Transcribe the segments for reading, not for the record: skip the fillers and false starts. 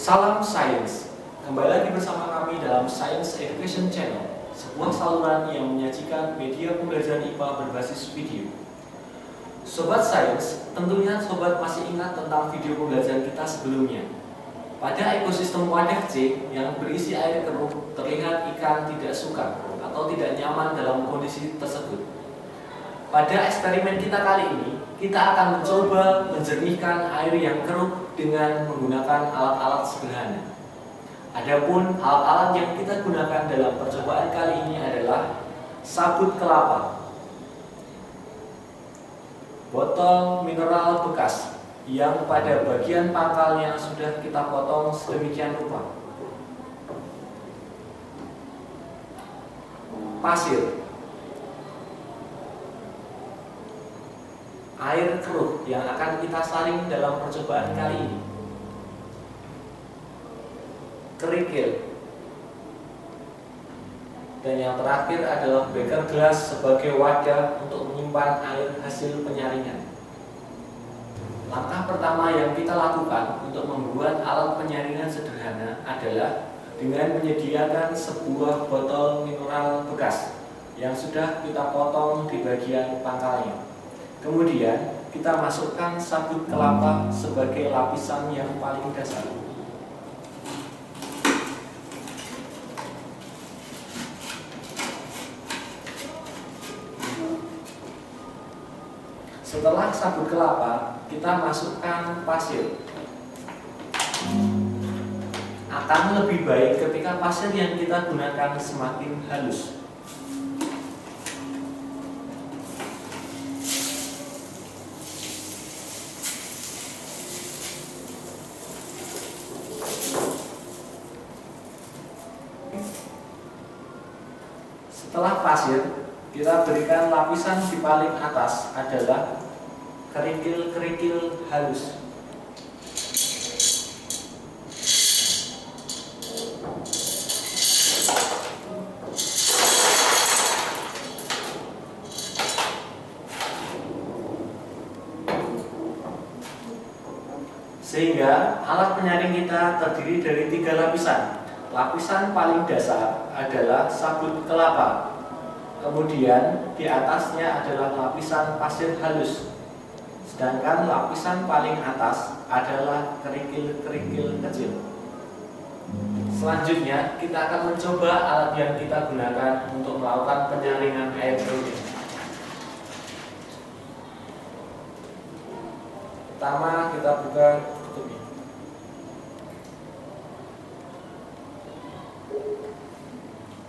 Salam Science, kembali lagi bersama kami dalam Science Education Channel, sebuah saluran yang menyajikan media pembelajaran IPA berbasis video. Sobat Science, tentunya sobat masih ingat tentang video pembelajaran kita sebelumnya. Pada ekosistem wadah C yang berisi air keruh, terlihat ikan tidak suka atau tidak nyaman dalam kondisi tersebut. Pada eksperimen kita kali ini, kita akan mencoba menjernihkan air yang keruh dengan menggunakan alat-alat sederhana. Adapun alat-alat yang kita gunakan dalam percobaan kali ini adalah sabut kelapa, botol mineral bekas yang pada bagian pangkalnya sudah kita potong sedemikian rupa, pasir, air keruh yang akan kita saring dalam percobaan kali ini, kerikil, dan yang terakhir adalah beker gelas sebagai wadah untuk menyimpan air hasil penyaringan. Langkah pertama yang kita lakukan untuk membuat alat penyaringan sederhana adalah dengan menyediakan sebuah botol mineral bekas yang sudah kita potong di bagian pangkalnya. Kemudian kita masukkan sabut kelapa sebagai lapisan yang paling dasar. Setelah sabut kelapa, kita masukkan pasir. Akan lebih baik ketika pasir yang kita gunakan semakin halus. Setelah pasir, kita berikan lapisan di paling atas adalah kerikil-kerikil halus. Sehingga alat penyaring kita terdiri dari 3 lapisan. Lapisan paling dasar adalah sabut kelapa. Kemudian di atasnya adalah lapisan pasir halus. Sedangkan lapisan paling atas adalah kerikil-kerikil kecil. Selanjutnya kita akan mencoba alat yang kita gunakan untuk melakukan penyaringan air keruh. Pertama kita buka tutupnya.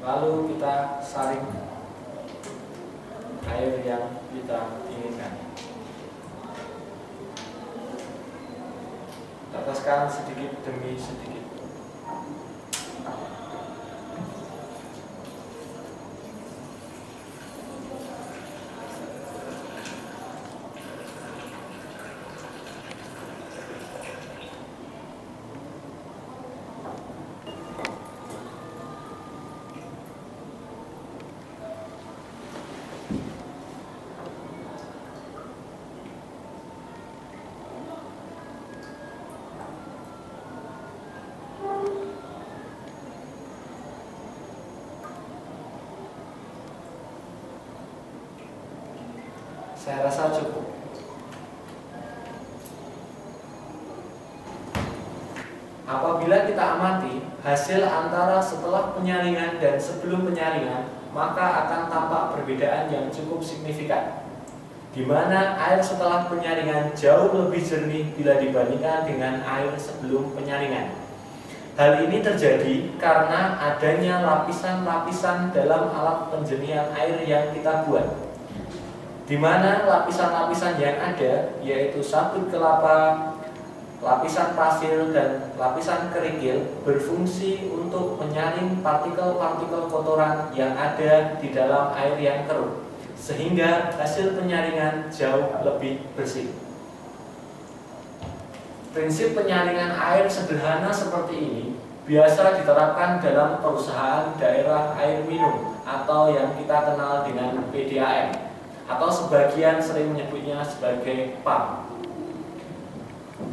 Lalu kita saring air yang kita inginkan. Teteskan sedikit demi sedikit. Saya rasa cukup. Apabila kita amati hasil antara setelah penyaringan dan sebelum penyaringan, maka akan tampak perbedaan yang cukup signifikan, di mana air setelah penyaringan jauh lebih jernih bila dibandingkan dengan air sebelum penyaringan. Hal ini terjadi karena adanya lapisan-lapisan dalam alat penjernihan air yang kita buat, di mana lapisan-lapisan yang ada yaitu sabut kelapa, lapisan pasir, dan lapisan kerikil berfungsi untuk menyaring partikel-partikel kotoran yang ada di dalam air yang keruh, sehingga hasil penyaringan jauh lebih bersih. Prinsip penyaringan air sederhana seperti ini biasa diterapkan dalam perusahaan daerah air minum atau yang kita kenal dengan PDAM, atau sebagian sering menyebutnya sebagai PAM.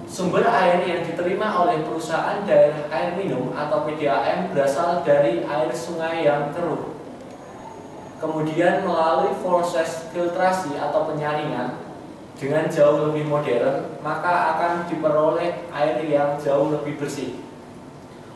Sumber air yang diterima oleh perusahaan daerah air minum atau PDAM berasal dari air sungai yang keruh. Kemudian melalui proses filtrasi atau penyaringan dengan jauh lebih modern, maka akan diperoleh air yang jauh lebih bersih.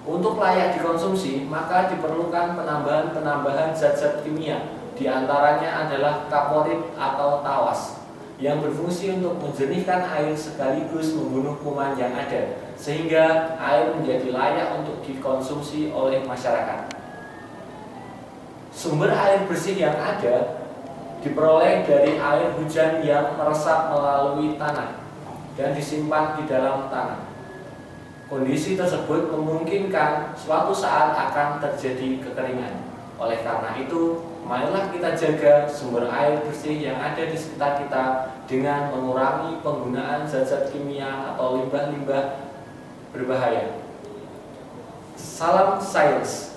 Untuk layak dikonsumsi, maka diperlukan penambahan zat-zat kimia, diantaranya adalah kaporit atau tawas, yang berfungsi untuk menjernihkan air sekaligus membunuh kuman yang ada, sehingga air menjadi layak untuk dikonsumsi oleh masyarakat. Sumber air bersih yang ada diperoleh dari air hujan yang meresap melalui tanah dan disimpan di dalam tanah. Kondisi tersebut memungkinkan suatu saat akan terjadi kekeringan. Oleh karena itu, marilah kita jaga sumber air bersih yang ada di sekitar kita dengan mengurangi penggunaan zat-zat kimia atau limbah-limbah berbahaya. Salam sains,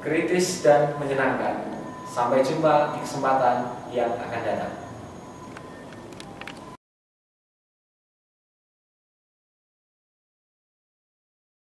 kritis dan menyenangkan. Sampai jumpa di kesempatan yang akan datang.